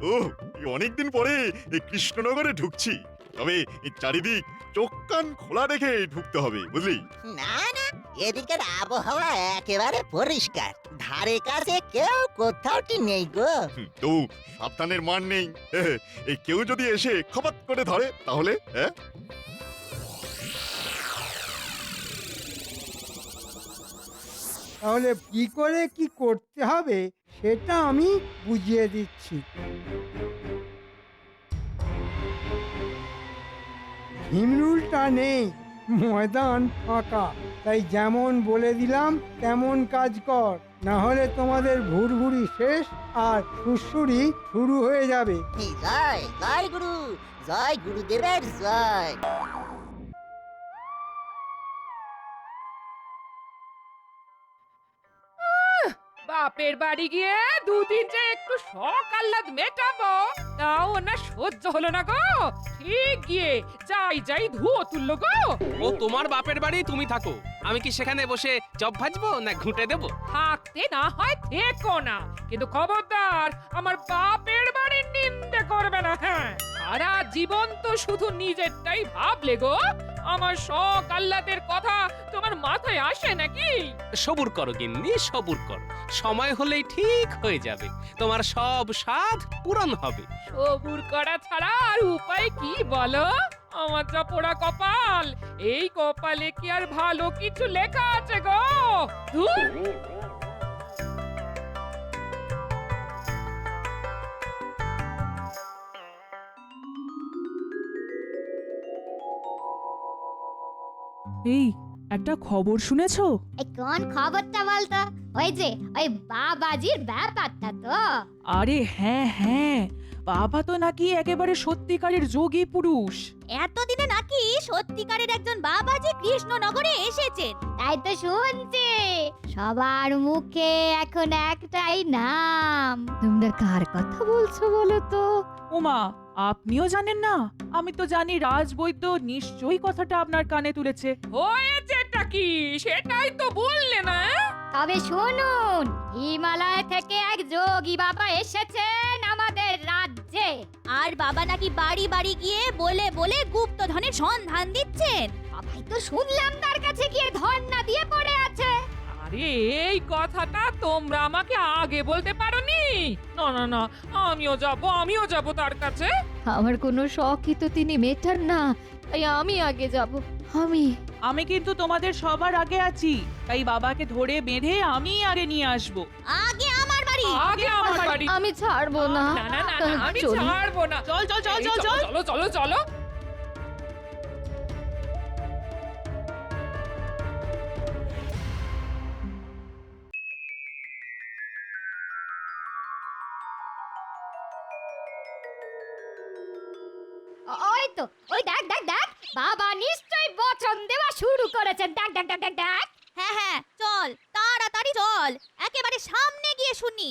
ও, অনেকদিন পরে এই কৃষ্ণনগরে ঢুকছি, তবে এই চারিদিক চোখ কান খোলা রেখে ঢুকতে হবে, বুঝলি? না না, এদিকের আবহাওয়া একেবারে পরিষ্কার, ধারে কাছে কেউ কোথাওটি নেই গো। তো সাবধানের মান নেই। এই কেউ যদি এসে খপাত করে ধরে তাহলে হ্যাঁ? তাহলে কি করে কি করতে হবে সেটা আমি বুঝিয়ে দিচ্ছি। হিমরুলটা নেই, ময়দান ফাঁকা, তাই যেমন বলে দিলাম তেমন কাজ কর, না হলে তোমাদের ভুরভুরি শেষ আর সুরসুরি শুরু হয়ে যাবে। জয় জয় গুরু, জয় গুরুদেবের জয়। বাপের বাড়ি গিয়ে দুদিন যে একটু শখ আহ্লাদ মেটাবো, তাও না সহ্য হলো না গো। ঠিক গিয়ে যাই যাই ধুয়ো তুললো গো। ও তোমার বাপের বাড়ি, তুমি থাকো। আমি কি সেখানে বসে চপ ভাজবো না ঘুঁটে দেবো? থাকতে না হয় থেকো না, কিন্তু খবরদার আমার বাপের বাড়ির নিন্দে করবে না। হ্যাঁ, সারা জীবন তো শুধু নিজেরটাই ভাবলে গো। আমার শখ আহ্লাদের কথা তোমার মাথায় আসে নাকি? সবুর করো গিন্নি, সবুর করো। সময় হলেই ঠিক হয়ে যাবে, তোমার সব স্বাদ পূরণ হবে। সবুর করা ছাড়া আর উপায় কি বলো? আমার যা পোড়া কপাল, এই কপালে কি আর ভালো কিছু লেখা আছে গো? ধুর! এই একটা খবর শুনেছো? এই কোন খবরটা বলতো? ওই যে ওই বাবাজির ব্যাপারটা তো? আরে হ্যাঁ হ্যাঁ, বাবা তো নাকি একেবারে সত্যিকারের যোগী পুরুষ। এতদিনে নাকি সত্যিকারের একজন বাবাজি কৃষ্ণনগরে এসেছেন, তাই তো শুনছি। সবার মুখে এখন একটাই নাম। তোমরা কার কথা বলছো বলো তো? ওমা, আপনিও জানেন না? আমি তো জানি রাজবৈদ্য নিশ্চয়ই কথাটা আপনার কানে তুলেছে। হয়েছেটা কি সেটাই তো বললে না? তবে শুনুন, হিমালয় থেকে এক যোগী বাবা এসেছেন আমাদের রাজ্যে, আর বাবা নাকি বাড়ি বাড়ি গিয়ে বলে বলে গুপ্তধনের সন্ধান দিচ্ছেন। সবাই তো শুনলাম তার কাছে গিয়ে ধর্ণা দিয়ে পড়ে আছে। আরে এই কথাটা তোমরা আমাকে আগে বলতে পারোনি? না না না, আমিও যাব তার কাছে। আমার কোনো শখই তো তিনি মেটান না, তাই আমি আগে যাব। আমি কিন্তু তোমাদের সবার আগে আছি, তাই বাবাকে ধরে বেঁধে আমি আগে নিয়ে আসবো। আগে আমার বাড়ি। আগে আমার বাড়ি। আমি ছাড়বো না। না না না না, আমি চলুন। ছাড়বো না। চল চল চল এই চল চল। চলো চলো চলো। ওই তো, ওই দেখ দেখ দেখ, বাবা নিশ্চয়ই বচন দেওয়া শুরু করেছেন। দেখ দেখ দেখ দেখ দেখ। হ্যাঁ হ্যাঁ, চল তাড়াতাড়ি চল, একেবারে সামনে গিয়ে শুনি।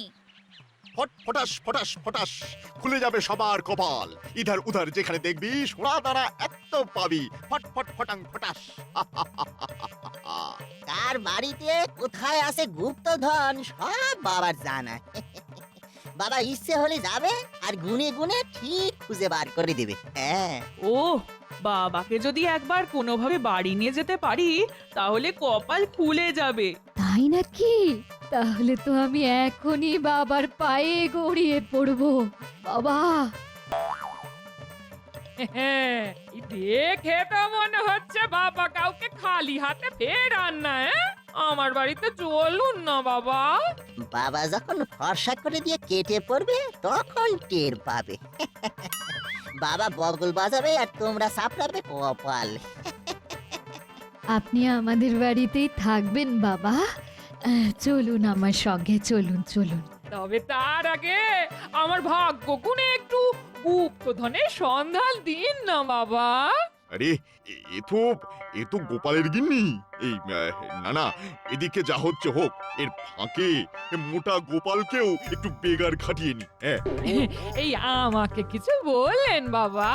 ফট ফটাস ফটাস ফটাস খুলে যাবে সবার কপাল, ইধার উধার যেখানে দেখবি সোনা দানা এত পাবি, ফট ফট ফটাং ফটাস। কার বাড়িতে কোথায় আছে গুপ্তধন সব বাবার জানা। বাবা ইচ্ছে হলে যাবে আর গুনে গুনে ঠিক খুঁজে বার করে দেবে। হ্যাঁ, ও, বাবাকে যদি একবার কোনোভাবে বাড়ি নিয়ে যেতে পারি তাহলে কপাল খুলে যাবে। তাই নাকি? তাহলে তো আমি এখনই বাবার পায়ে গড়িয়ে পড়বো। বাবা, হ্যাঁ, দেখে তো মনে হচ্ছে বাবা কাউকে খালি হাতে ফেরান না। আমার বাড়িতে চলুন না বাবা। বাবা যখন ফর্সা করে দিয়ে কেটে পড়বে তখন টের পাবে। বাবা বগল বাজাবে আর তোমরা সাপড়াবে কপাল। আপনি আমাদের বাড়িতেই থাকবেন বাবা? চলুন আমার সঙ্গে, চলুন চলুন। তবে তার আগে আমার ভাগ্য গুণে একটু গুপ্তধনের সন্ধান দিন না বাবা। আরে এ তো গোপালের গিন্নি। এই না না, এদিকে যা হচ্ছে হোক, এর ফাঁকে মোটা গোপালকেও একটু বেগার খাটিয়ে নি। হ্যাঁ, এই আমাকে কিছু বললেন বাবা?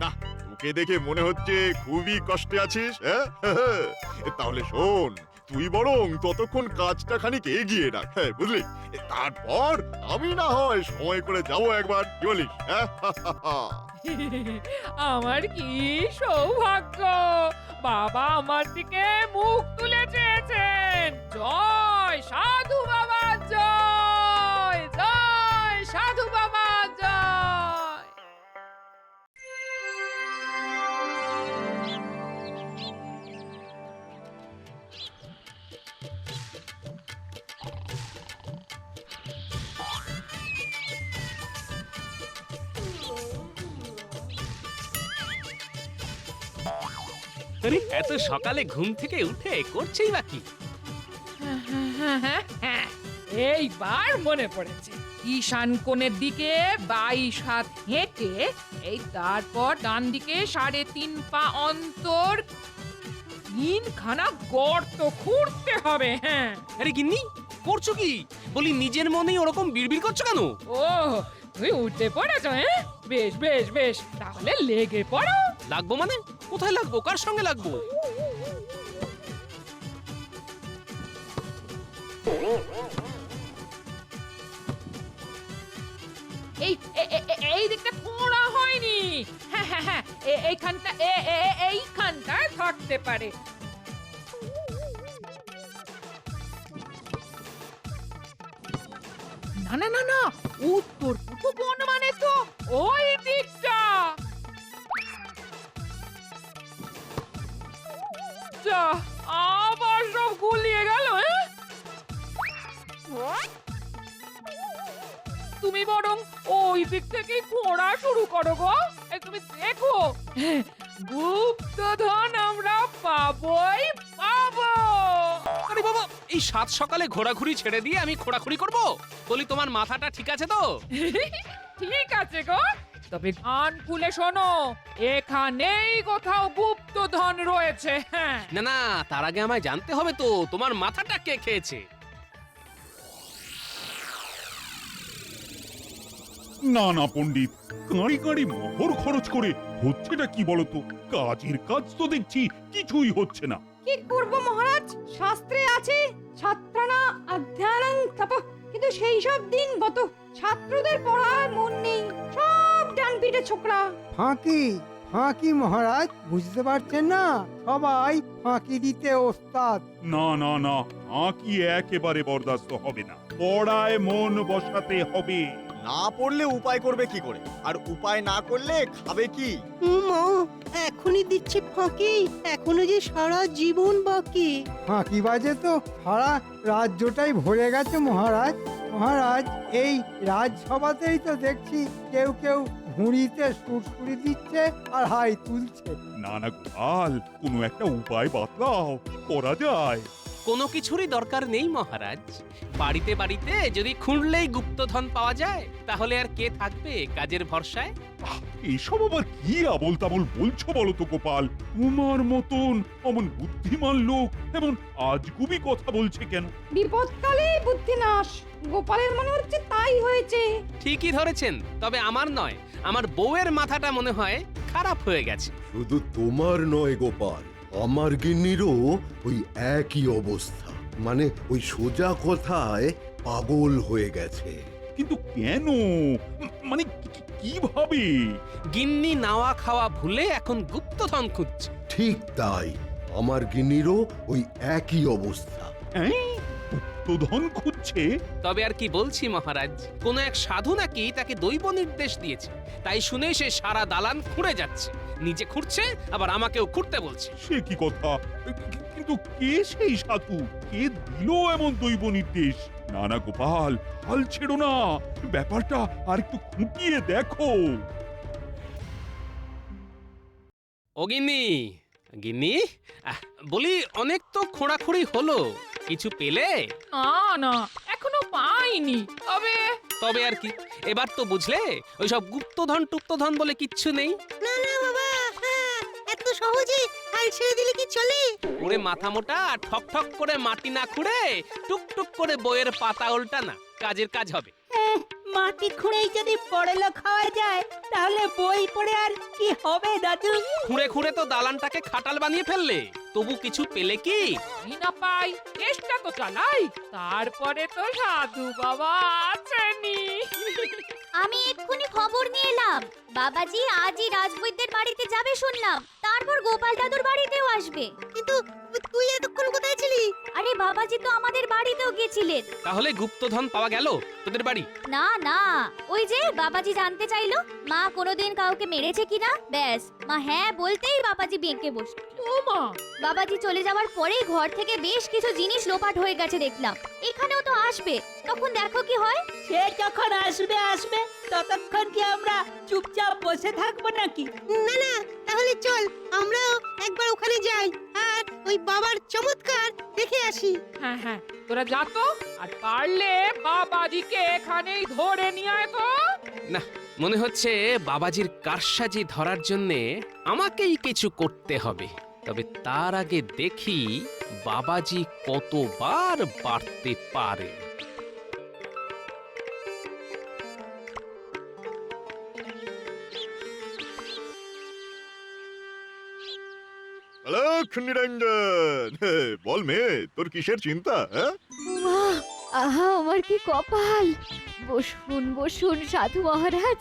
না, তোকে দেখে মনে হচ্ছে খুবই কষ্টে আছিস। হ্যাঁ, তাহলে শোন, তুই বরং ততক্ষণ কাজটা খানিক এগিয়ে রাখ, হ্যাঁ বুঝলি? তারপর আমি না হয় সময় করে যাবো একবার, কি বলিস? হ্যাঁ? আমার কি সৌভাগ্য, বাবা আমার দিকে মুখ তুলে চেয়েছেন। জয় সাধু বাবা, জয় জয় সাধু বাবা, জয়। আরে এত সকালে ঘুম থেকে উঠে করছেই বা কি? এইবার মনে পড়েছে, ঈশান কোণের দিকে 22 হাত হেঁটে এই তারপর ডান দিকে 3.5 পা অন্তর 3খানা গর্ত খুঁড়তে হবে। হ্যাঁ, আরে গিন্নি, করছো কি? বলি নিজের মনেই ওরকম বিড়বিড় করছো কেন? ও তুই উঠে পড়েছো? হ্যাঁ, বেশ বেশ বেশ, তাহলে লেগে পড়ো। লাগবো মানে? কোথায় লাগবো? কার সঙ্গে লাগবো? এই এই দিকটা খোঁড়া হয়নি। হ্যাঁ হ্যাঁ হ্যাঁ, এইখানটা এইখানটায় থাকতে পারে। না না না না, উত্তর পূর্ব কোণ মানে তো ওই দিকটা। যা, আবার সব গুলিয়ে গেল। তুমি বরং ওই দিক থেকে খোঁড়া শুরু করো গো। তুমি দেখো, গুপ্তধন আমরা পাবোই পাবো। আরে বাবা, এই 7 সকালে ঘোরাঘুরি ছেড়ে দিয়ে আমি খোঁড়াখুড়ি করবো? বলি তোমার মাথাটা ঠিক আছে তো? ঠিক আছে গো, তবে কান খুলে শোনো, এখানেই কোথাও গুপ্তধন রয়েছে। হ্যাঁ, না না, তার আগে আমায় জানতে হবে তো তোমার মাথাটা কে খেয়েছে। না না পণ্ডিত, কাঁড়ি কাঁড়ি মোহর খরচ করে হচ্ছেটা কি বলতো? কাজের কাজ তো দেখছি কিছুই হচ্ছে না। কি করব মহারাজ, শাস্ত্রে আছে ছাত্রানা অধ্যয়নং তপঃ, কিন্তু সেই সব দিন গত, ছাত্রদের পড়ায় মন নেই, সব ডান পিঠে ছোকরা। ফাঁকি ফাঁকি মহারাজ, বুঝতে পারছেন না? সবাই ফাঁকি দিতে ওস্তাদ। না না না, আঁকি একেবারে বরদাস্ত হবে না। পড়ায় মন বসাতে হবে। না পড়লে উপায় করবে কি করে? আর উপায় না করলে খাবে কি? এখনই দিচ্ছি ফাঁকি, এখনো যে সারা জীবন বাকি। ফাঁকি বাজে তো সারা রাজ্যটাই ভরে গেছে মহারাজ। মহারাজ, এই রাজসভাতেই তো দেখছি কেউ কেউ হুঁড়িতে সুরসুরি দিচ্ছে আর হাই তুলছে। না না গোপাল, কোনো একটা উপায় বাতলাও, করা যায়। কোনো কিছুরই দরকার নেই মহারাজ। বাড়িতে বাড়িতে যদি খুঁড়লেই গুপ্তধন পাওয়া যায়, তাহলে আর কে থাকবে কাজের ভরসায়? এসব আবার কি আবোল তাবোল বলছো বলো তো গোপাল? তোমার মতন অমন বুদ্ধিমান লোক এমন আজগুবি কথা বলছে কেন? বিপদকালে বুদ্ধিনাশ, গোপালের মনে হচ্ছে তাই হয়েছে। ঠিকই ধরেছেন, তবে আমার নয়, আমার বউয়ের মাথাটা মনে হয় খারাপ হয়ে গেছে। শুধু তোমার নয় গোপাল, আমার গিন্নিরও ওই একই অবস্থা। মানে ওই সোজা কথায় পাগল হয়ে গেছে। কিন্তু কেন? মানে কিভাবে? গিন্নি নাওয়া খাওয়া ভুলে এখন গুপ্তধন খুঁজছে। ঠিক তাই, আমার গিন্নিরও ওই একই অবস্থা। গুপ্তধন খুঁজছে? তবে আর কি বলছি মহারাজ, কোন এক সাধু নাকি তাকে দৈব নির্দেশ দিয়েছে, তাই শুনে সে সারা দালান খুঁড়ে যাচ্ছে। নিজে খুঁড়ছে, আবার আমাকেও খুঁড়তে বলছে। সে কি কথা? কিন্তু কে সেই সাধু? কে দিল এমন দৈব নির্দেশ? না না গোপাল, হাল ছেড়ো না, ব্যাপারটা আর একটু খুঁটিয়ে দেখো। ও গিন্নি, গিন্নি, বলি অনেক তো খোঁড়াখুড়ি হলো, কিছু পেলে? না না, এখনো পাইনি। তবে আর কি, এবার তো বুঝলে ওইসব গুপ্তধন টুপ্তধন বলে কিচ্ছু নেই। না না বাবা, এত সহজে হাল ছেড়ে দিলে কি চলে? ওরে মাথা মোটা, ঠক ঠক করে মাটি না খুঁড়ে টুক টুক করে বইয়ের পাতা উল্টা না, কাজের কাজ হবে। মাটি খুঁড়েই যদি বড়লোক হওয়া যায়, তাহলে বই পড়ে আর কি হবে দাদু? খুঁড়ে খুঁড়ে তো দালানটাকে খাটাল বানিয়ে ফেললে। তবু কিছু পেলে কি? আমি না পাই, চেষ্টা তো চালাই, তারপরে তো সাধু বাবা আছেনই। আমি এক্ষুনি খবর নিয়ে এলাম, বাবাজি আজই রাজবৈদ্যের বাড়িতে যাবে শুনলাম, তারপর গোপাল দাদুর বাড়িতেও আসবে। কিন্তু তুই এতক্ষণ কোথায় ছিলি? আরে বাবাজি তো আমাদের বাড়িতেও গেছিলেন। তাহলে গুপ্তধন পাওয়া গেল তোদের বাড়ি? না না, ওই যে বাবাজি জানতে চাইলো মা কোনোদিন কাউকে মেরেছে কিনা, ব্যাস মা হ্যাঁ বলতেই বাবাজি বেঁকে বসল। ও মা, বাবাজি চলে যাওয়ার পরেই ঘর থেকে বেশ কিছু জিনিস লোপাট হয়ে গেছে দেখলাম। এখানেও তো আসবে, তখন দেখো কি হয়। সে যখন আসবে আসবে, ততক্ষণ কি আমরা চুপচাপ বসে থাকবো নাকি? না না, তাহলে চল আমরাও একবার ওখানে যাই আর ওই বাবার চমৎকার দেখে আসি। হ্যাঁ হ্যাঁ, তোরা যা তো, আর পারলে বাবাজিকে এখানেই ধরে নিয়ে আয় তো। না, মনে হচ্ছে বাবাজির কারসাজি ধরার জন্যে আমাকেই কিছু করতে হবে। তবে তার আগে দেখি বাবাজি কতবার বাড়তে পারে। অলক নিরঞ্জন, বল মেয়ে, তোর কিসের চিন্তা? হ্যাঁ, মা, আহা আমার কি কপাল! বসুন বসুন সাধু মহারাজ।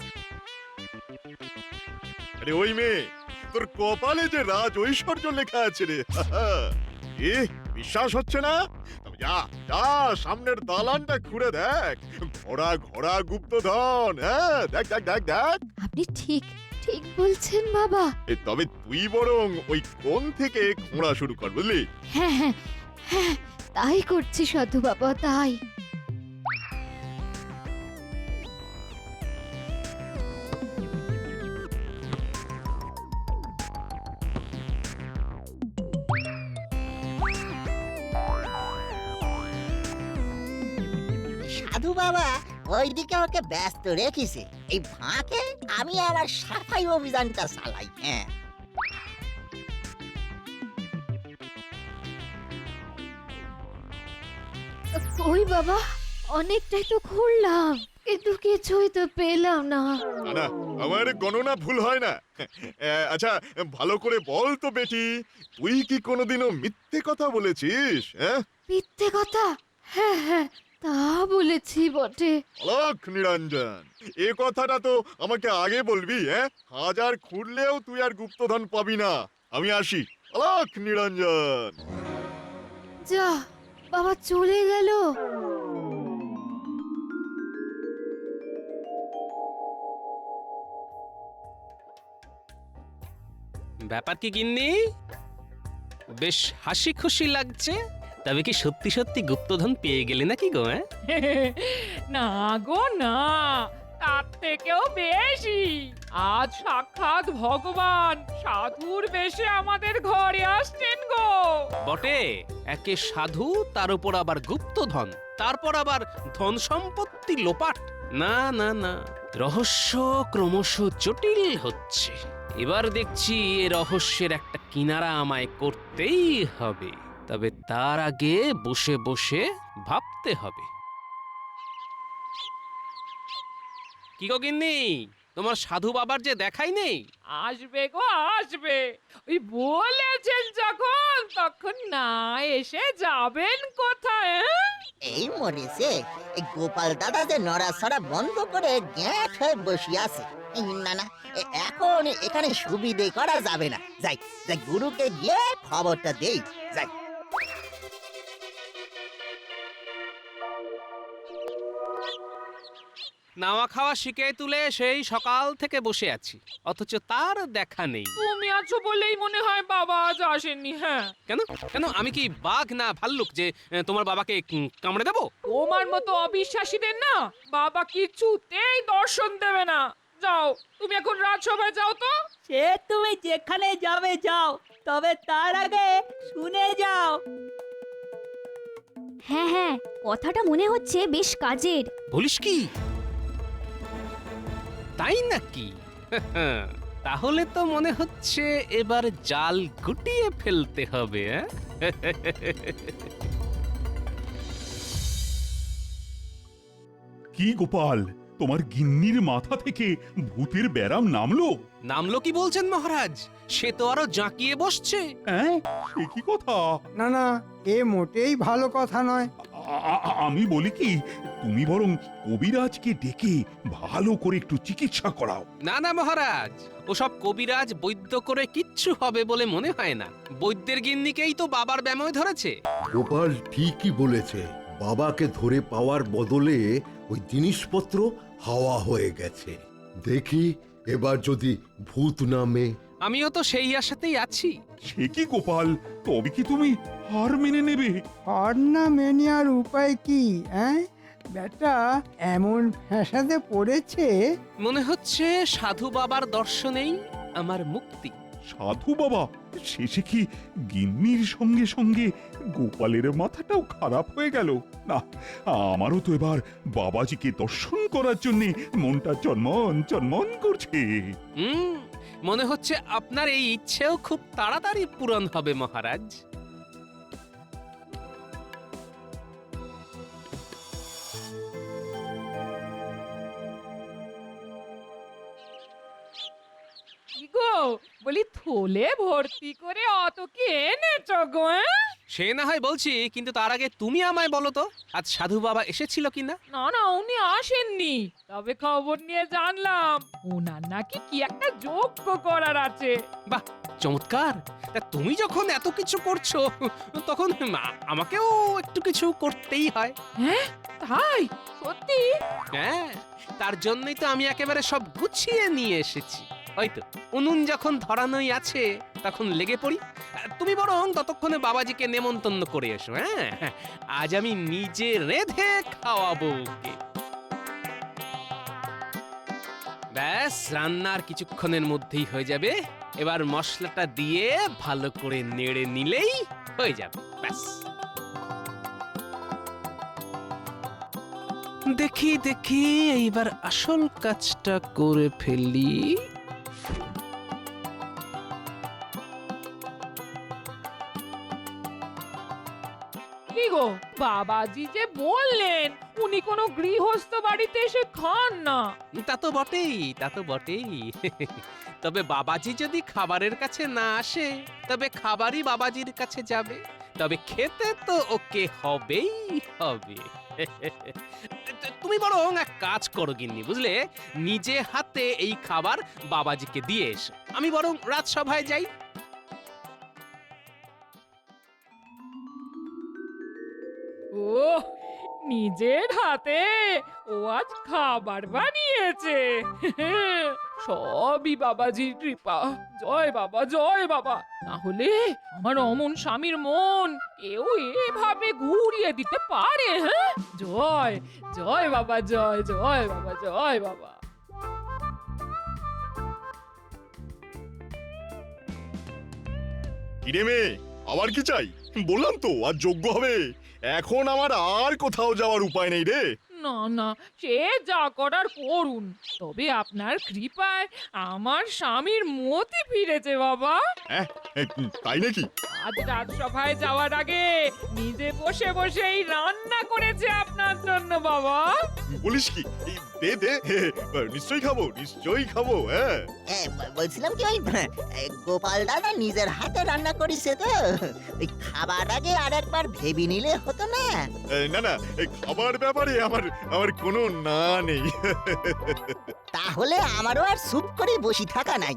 আরে ওই মেয়ে, তোর কপালে যে রাজ ঐশ্বর্য লেখা আছে রে। এ বিশ্বাস হচ্ছে না? তবে যা যা, সামনের দালানটা ঘুরে দেখ, ঘোড়া ঘোড়া গুপ্তধন। হ্যাঁ, দেখ দেখ দেখ দেখ। আপনি ঠিক ঠিক বলছেন বাবা। তবে তুই বরং ওই কোণ থেকে খোঁড়া শুরু কর, বুঝলি? হ্যাঁ হ্যাঁ হ্যাঁ, তাই করছি সাধু বাবা, তাই। সাধু বাবা ওইদিকে ওকে ব্যস্ত রেখেছে, এই ফাঁকে আমি আমার সাফাই অভিযানটা চালাই। হ্যাঁ, কই বাবা, অনেকটাই তো ঘুরলাম, কিন্তু কিছুই তো পেলাম না। না না, আমার গণনা ভুল হয় না। আচ্ছা, ভালো করে বল তো বেটি, তুই কি কোনোদিনও মিথ্যে কথা বলেছিস? হ্যাঁ, মিথ্যে কথা? হ্যাঁ হ্যাঁ, তা বলেছি বটে। অলক নিরঞ্জন, এ কথাটা তো আমাকে আগে বলবি। হ্যাঁ, হাজার খুঁড়লেও তুই আর গুপ্তধন পাবি না। আমি আসি, অলক নিরঞ্জন। যা, বাবা চলে গেল। ব্যাপার কি গিন্নি? বেশ হাসি খুশি লাগছে। তবে কি সত্যি সত্যি গুপ্তধন পেয়ে গেলে নাকি গো? না গো না, তার থেকেও বেশি। আজ সাক্ষাৎ ভগবান সাধুর বেশে আমাদের ঘরে আসছেন গো। বটে, একে সাধু, তার উপর আবার গুপ্তধন, তারপর আবার ধন সম্পত্তি লোপাট। না না না, রহস্য ক্রমশ জটিল হচ্ছে। এবার দেখছি এ রহস্যের একটা কিনারা আমায় করতেই হবে। তবে তার আগে বসে বসে ভাবতে হবে। কি গো গিন্নি, তোমার সাধু বাবার যে দেখাই নেই? আসবে গো আসবে, ওই বলেছেন যখন তখন না এসে যাবেন কোথায়? এই মরেছে, এই গোপাল দাদা যে নড়াছড়া বন্ধ করে গ্যাঁট হয়ে বসে আছে। না না, এখন এখানে সুবিধে করা যাবে না। যাই যাই, গুরুকে গিয়ে খবরটা দেই। যাই। নাওয়া খাওয়া শিখে তুলে সেই সকাল থেকে বসে আছি, অথচ তার দেখা নেই। তুমি আছো বলেই মনে হয় বাবা আজ আসেননি। হ্যাঁ, কেন কেন, আমি কি বাঘ না ভাল্লুক যে তোমার বাবাকে কামড়ে দেবো? তোমার মতো অবিশ্বাসীদের না বাবা কিছুতেই দর্শন দেবে না। যাও, তুমি এখন রাজসভায় যাও তো। সে তুমি যেখানে যাবে যাও, তবে তার আগে শুনে যাও। হ্যাঁ হ্যাঁ, কথাটা মনে হচ্ছে বেশ কাজের। বলিস কি? তাই নাকি? তাহলে তো মনে হচ্ছে এবার জাল গুটিয়ে ফেলতে হবে। কি গোপাল, তোমার গিন্নির মাথা থেকে ভূতের ব্যারাম নামলো? নামলো কি বলছেন মহারাজ? সে তো আরো জাঁকিয়ে বসছে। হ্যাঁ, সে কি কথা? না না, এ মোটেই ভালো কথা নয়। আমি বলি কি, তুমি বরং কবিরাজকে ডেকে ভালো করে একটু চিকিৎসা করাও। না না মহারাজ, ওসব কবিরাজ বৈদ্য করে কিচ্ছু হবে বলে মনে হয় না। বৈদ্যের গিন্নিকেই তো বাবার ব্যামোয় ধরেছে। গোপাল ঠিকই বলেছে, বাবাকে ধরে পাওয়ার বদলে ওই জিনিসপত্র হাওয়া হয়ে গেছে। দেখি এবার যদি ভূত নামে। আমিও তো সেই আশাতেই আছি। সে কি গোপাল, তবে কি তুমি হার মেনে নেবে? আর না মেনে আর উপায় কি? বেটা এমন ফ্যাসাদে পড়েছে। মনে হচ্ছে সাধু বাবার দর্শনেই আমার মুক্তি। সাধু বাবা? শেষে কি গিন্নির সঙ্গে সঙ্গে গোপালের মাথাটাও খারাপ হয়ে গেল? না, আমারও তো এবার বাবাজিকে দর্শন করার জন্য মনটা চনমন চনমন করছে। মনে হচ্ছে আপনার এই ইচ্ছেও খুব তাড়াতাড়ি পূরণ হবে মহারাজ। কি গো, বলি থলে ভর্তি করে অত কি এনেছো গো? সে না হয় বলছি, কিন্তু তার আগে তুমি আমায় বলো তো, আজ সাধু বাবা এসেছিল কিনা? না না, উনি আসেননি, তবে খবর নিয়ে জানলাম ওনার নাকি কি একটা যজ্ঞ করার আছে। বাহ, চমৎকার! তা তুমি যখন এত কিছু করছো, তখন আমাকেও একটু কিছু করতেই হয়। হ্যাঁ তাই? সত্যি? হ্যাঁ, তার জন্যই তো আমি একেবারে সব গুছিয়ে নিয়ে এসেছি। হয়তো উনুন যখন ধরানোই আছে, তখন লেগে পড়ি। তুমি বরং ততক্ষণে বাবাজিকে নেমন্তন্ন করে এসো। হ্যাঁ, আজ আমি নিজে রেঁধে খাওয়াবো ওকে। ব্যাস, রান্নার কিছুক্ষণের মধ্যেই হয়ে যাবে। এবার মশলাটা দিয়ে ভালো করে নেড়ে নিলেই হয়ে যাবে। ব্যাস, দেখি দেখি এইবার আসল কাজটা করে ফেলি। কি গো, বাবাজি যে বললেন উনি কোনো গৃহস্থ বাড়িতে এসে খান না। তা তো বটেই, তা তো বটেই। তবে বাবাজি যদি খাবারের কাছে না আসে, তবে খাবারই বাবাজির কাছে যাবে। তবে খেতে তো ওকে হবেই হবে। তুমি বরং এক কাজ করো গিন্নি, বুঝলে, নিজে হাতে এই খাবার বাবাজিকে দিয়ে এসো। আমি বরং রাজসভায় যাই। ও, নিজের হাতে ও আজ খাবার বানিয়েছে। সবই বাবাজির কৃপা। জয় বাবা, জয় বাবা। না হলে আমার অমন স্বামীর মন কেউ এভাবে ঘুরিয়ে দিতে পারে? হ্যাঁ, জয় জয় বাবা, জয় জয় বাবা, জয় বাবা। কিরে মেয়ে, আবার কি চাই? বললাম তো আজ যজ্ঞ হবে। এখন আমার আর কোথাও যাওয়ার উপায় নেই রে। না না, সে যা করার করুন, তবে আপনার কৃপায় আমার স্বামীর মতি ফিরেছে বাবা। হ্যাঁ, তাই নাকি? আজ রাজসভায় যাওয়ার আগে নিজে বসে বসেই রান্না করেছে আপনার জন্য বাবা। বলিস কি? দে দে, নিশ্চয়ই খাবো, নিশ্চয়ই খাবো। হ্যাঁ, বলছিলাম কি, ওই গোপাল দাদা নিজের হাতে রান্না করেছে তো, ওই খাবার আগে আর একবার ভেবে নিলে হতো না? না না, খাবার ব্যাপারে আমার কোনো না নেই। তাহলে আমারও আর চুপ করে বসে থাকা নাই।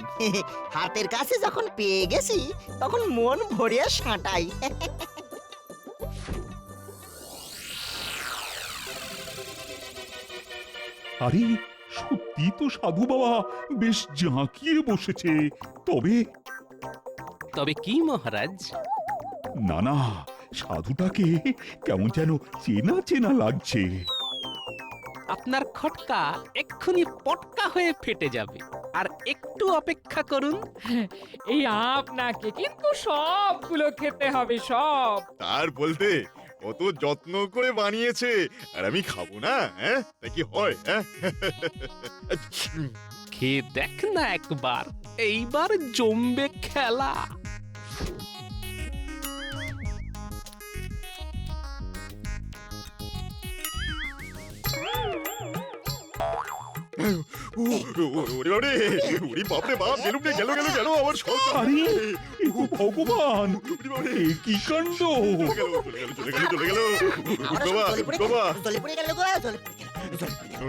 হাতের কাছে যখন পেয়ে গেছি, তখন মন ভরিয়া সাঁটাই। আরে সত্যি তো সাধু বাবা বেশ জাঁকিয়ে বসেছে। তবে তবে কি মহারাজ? না না, সাধুটাকে কেমন যেন চেনা চেনা লাগছে। আপনার খটকা এক্ষুনি পটকা হয়ে ফেটে যাবে। আর একটু অপেক্ষা করুন। এই আপনাকে কিন্তু সবগুলো খেতে হবে, সব। তার বলতে কত যত্ন করে বানিয়েছে, আর আমি খাবো না? হ্যাঁ, তা কি হয়? হ্যাঁ, খেয়ে দেখ না একবার, এইবার জমবে খেলা। ওরে বাবারে, ওরে বাপরে বাপ, গেলুম রে, গেল আমার সন্তান। আরে এ তো ভগবান, ওরে বাবারে, এ কি কাণ্ড! চলে গেল। আমরা বাবা, জলে পড়ে বাবা, জলে পড়ে গেল গো, জলে পড়ে গেল, জলে পড়ে গেল।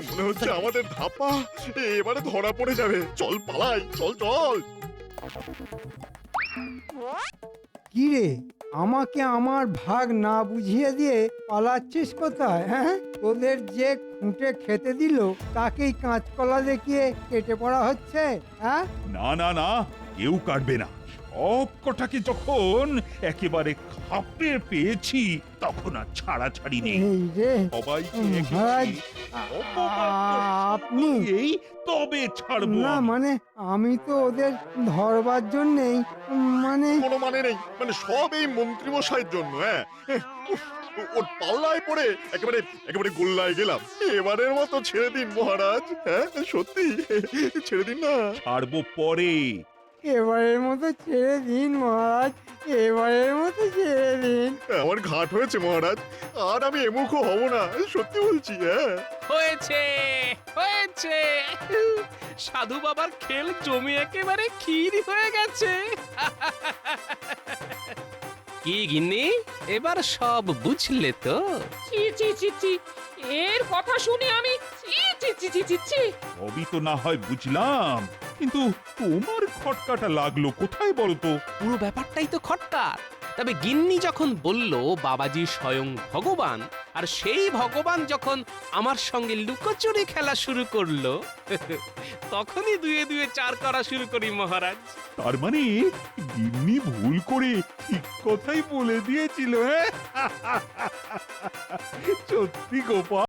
মনে হচ্ছে আমাদের ধাপা এবারে ধরা পড়ে যাবে। চল পালাই, চল। কি রে, আমাকে আমার ভাগ না বুঝিয়ে দিয়ে পালাচ্ছিস কোথায়? হ্যাঁ, তোদের যে খুঁটে খেতে দিল তাকেই কাঁচকলা দেখিয়ে কেটে পড়া হচ্ছে। হ্যাঁ, না, কেউ কাটবে না। সব কটাকে যখন একেবারে খাপে পেয়েছি, তখন আর ছাড়াছাড়ি নেই। এই রে সবাইকে মহারাজ, আপনি এই তবে ছাড়বো না, আমি। মানে আমি তো ওদের ধরবার জন্যেই মানে কোনো মানে নেই, মানে সব এই মন্ত্রী মশাইয়ের জন্য। হ্যাঁ, উফ, ওর পাল্লায় পড়ে একেবারে গোল্লায় গেলাম। এবারের মতো ছেড়ে দিন মহারাজ। হ্যাঁ, সত্যি ছেড়ে দিন না। ছাড়বো পরে। এবারের মতো ছেড়ে দিন মহারাজ, এবারের মতো ছেড়ে দিন। আমার ঘাট হয়েছে মহারাজ, আর আমি এমুখও হব না, সত্যি বলছি। হ্যাঁ, হয়েছে সাধু বাবার খেল জমে একেবারে ক্ষীর হয়ে গেছে। কি গিন্নি, এবার সব বুঝলে তো? ছি, এর কথা শুনে আমি ছি। সবই তো না হয় বুঝলাম, কিন্তু তোমার খটকাটা লাগলো কোথায় বলো তো? পুরো ব্যাপারটাই তো খটকার। তবে গিন্নি যখন বলল বাবাজি স্বয়ং ভগবান, আর সেই ভগবান যখন আমার সঙ্গে লুকোচুরি খেলা শুরু করলো, তখনই দুয়ে চার করা শুরু করি মহারাজ। তার মানে গিন্নি ভুল করে ঠিক কথাই বলে দিয়েছিল। হ্যাঁ, সত্যি গোপাল।